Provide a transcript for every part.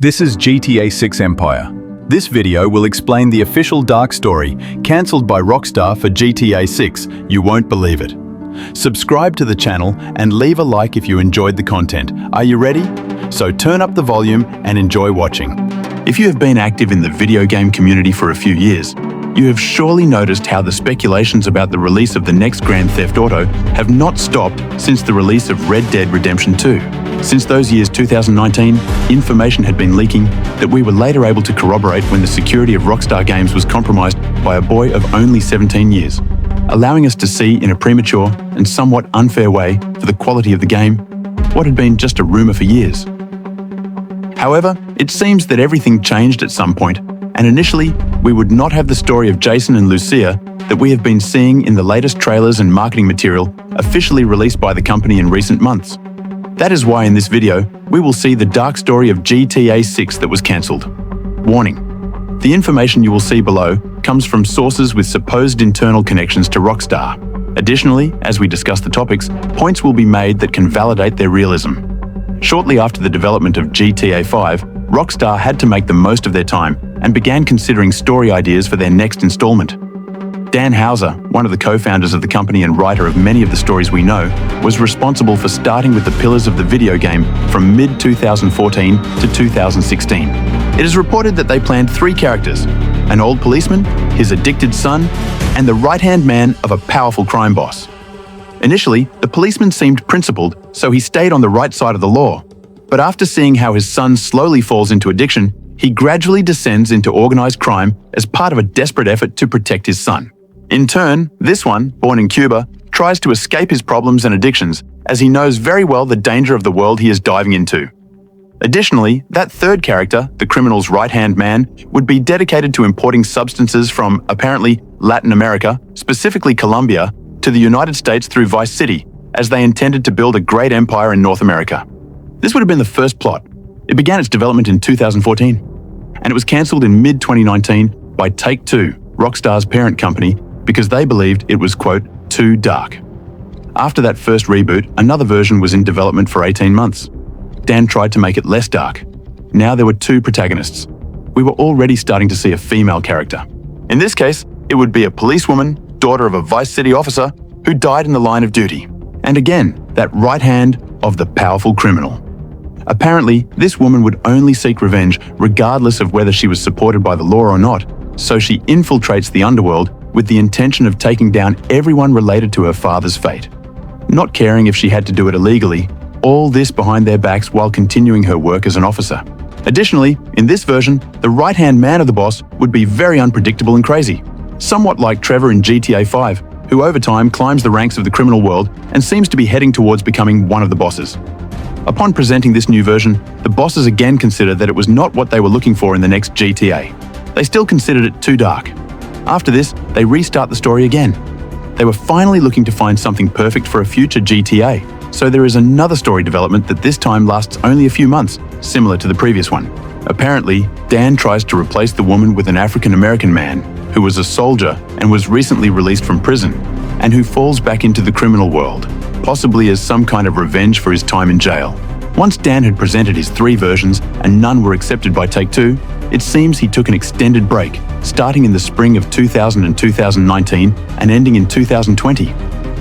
This is GTA 6 Empire. This video will explain the official dark story cancelled by Rockstar for GTA 6. You won't believe it. Subscribe to the channel and leave a like if you enjoyed the content. Are you ready? So turn up the volume and enjoy watching. If you have been active in the video game community for a few years, you have surely noticed how the speculations about the release of the next Grand Theft Auto have not stopped since the release of Red Dead Redemption 2. Since those years 2019, information had been leaking that we were later able to corroborate when the security of Rockstar Games was compromised by a boy of only 17 years, allowing us to see in a premature and somewhat unfair way for the quality of the game what had been just a rumor for years. However, it seems that everything changed at some point, and initially, we would not have the story of Jason and Lucia that we have been seeing in the latest trailers and marketing material officially released by the company in recent months. That is why in this video, we will see the dark story of GTA 6 that was cancelled. Warning: the information you will see below comes from sources with supposed internal connections to Rockstar. Additionally, as we discuss the topics, points will be made that can validate their realism. Shortly after the development of GTA 5, Rockstar had to make the most of their time and began considering story ideas for their next installment. Dan Houser, one of the co-founders of the company and writer of many of the stories we know, was responsible for starting with the pillars of the video game from mid-2014 to 2016. It is reported that they planned 3 characters: an old policeman, his addicted son, and the right-hand man of a powerful crime boss. Initially, the policeman seemed principled, so he stayed on the right side of the law. But after seeing how his son slowly falls into addiction, he gradually descends into organized crime as part of a desperate effort to protect his son. In turn, this one, born in Cuba, tries to escape his problems and addictions, as he knows very well the danger of the world he is diving into. Additionally, that third character, the criminal's right-hand man, would be dedicated to importing substances from, apparently, Latin America, specifically Colombia, to the United States through Vice City, as they intended to build a great empire in North America. This would have been the first plot. It began its development in 2014, and it was cancelled in mid-2019 by Take-Two, Rockstar's parent company, because they believed it was, quote, too dark. After that first reboot, another version was in development for 18 months. Dan tried to make it less dark. Now there were 2 protagonists. We were already starting to see a female character. In this case, it would be a policewoman, daughter of a Vice City officer, who died in the line of duty. And again, that right hand of the powerful criminal. Apparently, this woman would only seek revenge regardless of whether she was supported by the law or not, so she infiltrates the underworld with the intention of taking down everyone related to her father's fate. Not caring if she had to do it illegally, all this behind their backs while continuing her work as an officer. Additionally, in this version, the right-hand man of the boss would be very unpredictable and crazy, somewhat like Trevor in GTA 5, who over time climbs the ranks of the criminal world and seems to be heading towards becoming one of the bosses. Upon presenting this new version, the bosses again considered that it was not what they were looking for in the next GTA. They still considered it too dark. After this, they restart the story again. They were finally looking to find something perfect for a future GTA, so there is another story development that this time lasts only a few months, similar to the previous one. Apparently, Dan tries to replace the woman with an African-American man who was a soldier and was recently released from prison, and who falls back into the criminal world, possibly as some kind of revenge for his time in jail. Once Dan had presented his 3 versions and none were accepted by Take-Two, it seems he took an extended break, starting in the spring of 2000 and 2019 and ending in 2020,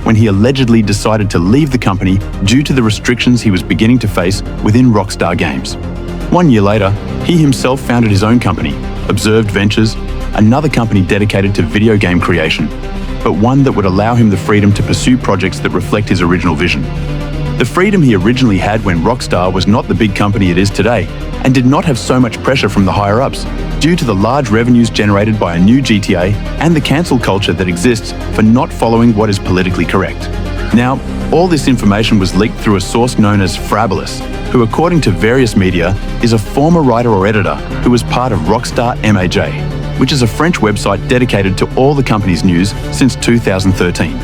when he allegedly decided to leave the company due to the restrictions he was beginning to face within Rockstar Games. 1 year later, he himself founded his own company, Observed Ventures, another company dedicated to video game creation, but one that would allow him the freedom to pursue projects that reflect his original vision. The freedom he originally had when Rockstar was not the big company it is today, and did not have so much pressure from the higher-ups, due to the large revenues generated by a new GTA and the cancel culture that exists for not following what is politically correct. Now, all this information was leaked through a source known as Frabulous, who according to various media, is a former writer or editor who was part of Rockstar MAJ, which is a French website dedicated to all the company's news since 2013.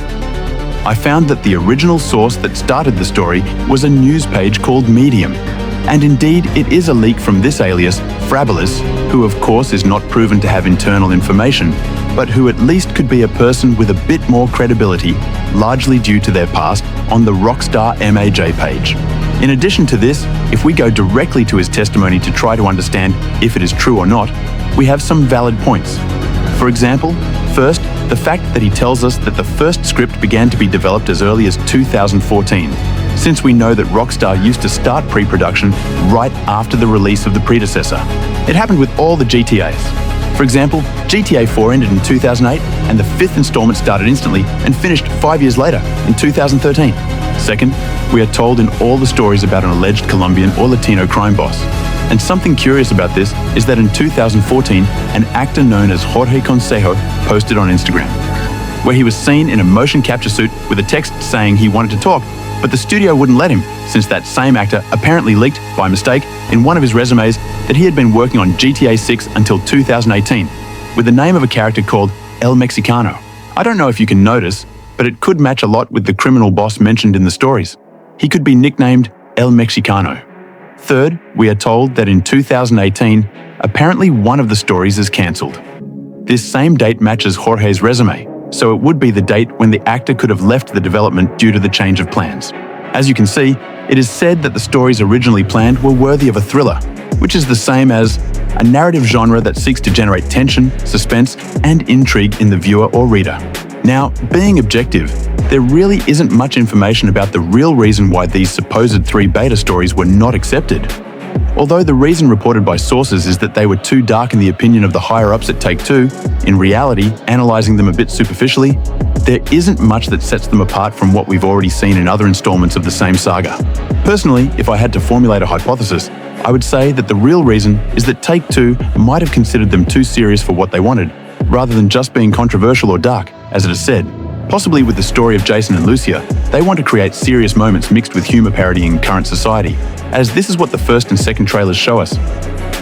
I found that the original source that started the story was a news page called Medium, and indeed it is a leak from this alias, Frabulous, who of course is not proven to have internal information, but who at least could be a person with a bit more credibility, largely due to their past, on the Rockstar MAJ page. In addition to this, if we go directly to his testimony to try to understand if it is true or not, we have some valid points. For example, first, the fact that he tells us that the first script began to be developed as early as 2014, since we know that Rockstar used to start pre-production right after the release of the predecessor. It happened with all the GTAs. For example, GTA 4 ended in 2008, and the fifth installment started instantly and finished 5 years later, in 2013. Second, we are told in all the stories about an alleged Colombian or Latino crime boss. And something curious about this is that in 2014, an actor known as Jorge Consejo posted on Instagram, where he was seen in a motion capture suit with a text saying he wanted to talk, but the studio wouldn't let him, since that same actor apparently leaked, by mistake, in one of his resumes that he had been working on GTA 6 until 2018, with the name of a character called El Mexicano. I don't know if you can notice, but it could match a lot with the criminal boss mentioned in the stories. He could be nicknamed El Mexicano. Third, we are told that in 2018, apparently one of the stories is cancelled. This same date matches Jorge's resume, so it would be the date when the actor could have left the development due to the change of plans. As you can see, it is said that the stories originally planned were worthy of a thriller, which is the same as a narrative genre that seeks to generate tension, suspense, and intrigue in the viewer or reader. Now, being objective, there really isn't much information about the real reason why these supposed 3 beta stories were not accepted. Although the reason reported by sources is that they were too dark in the opinion of the higher-ups at Take-Two, in reality, analysing them a bit superficially, there isn't much that sets them apart from what we've already seen in other installments of the same saga. Personally, if I had to formulate a hypothesis, I would say that the real reason is that Take-Two might have considered them too serious for what they wanted, rather than just being controversial or dark, as it is said. Possibly with the story of Jason and Lucia, they want to create serious moments mixed with humor parodying current society, as this is what the first and second trailers show us.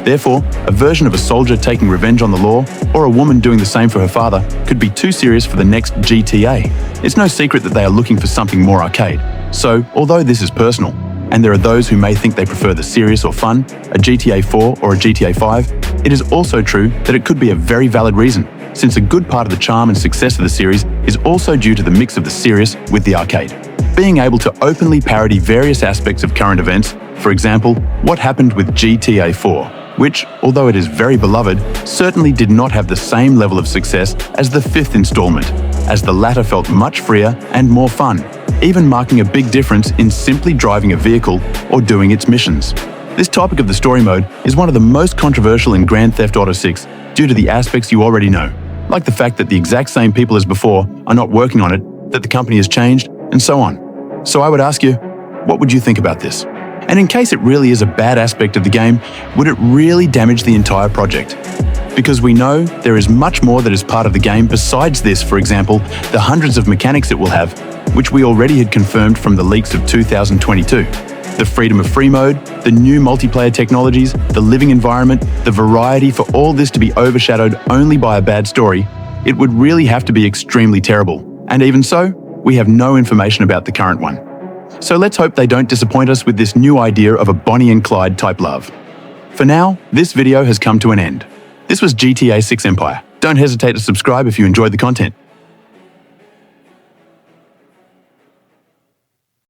Therefore, a version of a soldier taking revenge on the law, or a woman doing the same for her father, could be too serious for the next GTA. It's no secret that they are looking for something more arcade. So, although this is personal, and there are those who may think they prefer the serious or fun, a GTA 4 or a GTA 5, it is also true that it could be a very valid reason, since a good part of the charm and success of the series is also due to the mix of the serious with the arcade. Being able to openly parody various aspects of current events, for example, what happened with GTA 4, which, although it is very beloved, certainly did not have the same level of success as the 5th installment, as the latter felt much freer and more fun, even marking a big difference in simply driving a vehicle or doing its missions. This topic of the story mode is one of the most controversial in Grand Theft Auto 6 due to the aspects you already know, like the fact that the exact same people as before are not working on it, that the company has changed, and so on. So I would ask you, what would you think about this? And in case it really is a bad aspect of the game, would it really damage the entire project? Because we know there is much more that is part of the game besides this, for example, the hundreds of mechanics it will have, which we already had confirmed from the leaks of 2022. The freedom of free mode, the new multiplayer technologies, the living environment, the variety. For all this to be overshadowed only by a bad story, it would really have to be extremely terrible. And even so, we have no information about the current one. So let's hope they don't disappoint us with this new idea of a Bonnie and Clyde type love. For now, this video has come to an end. This was GTA 6 Empire. Don't hesitate to subscribe if you enjoyed the content.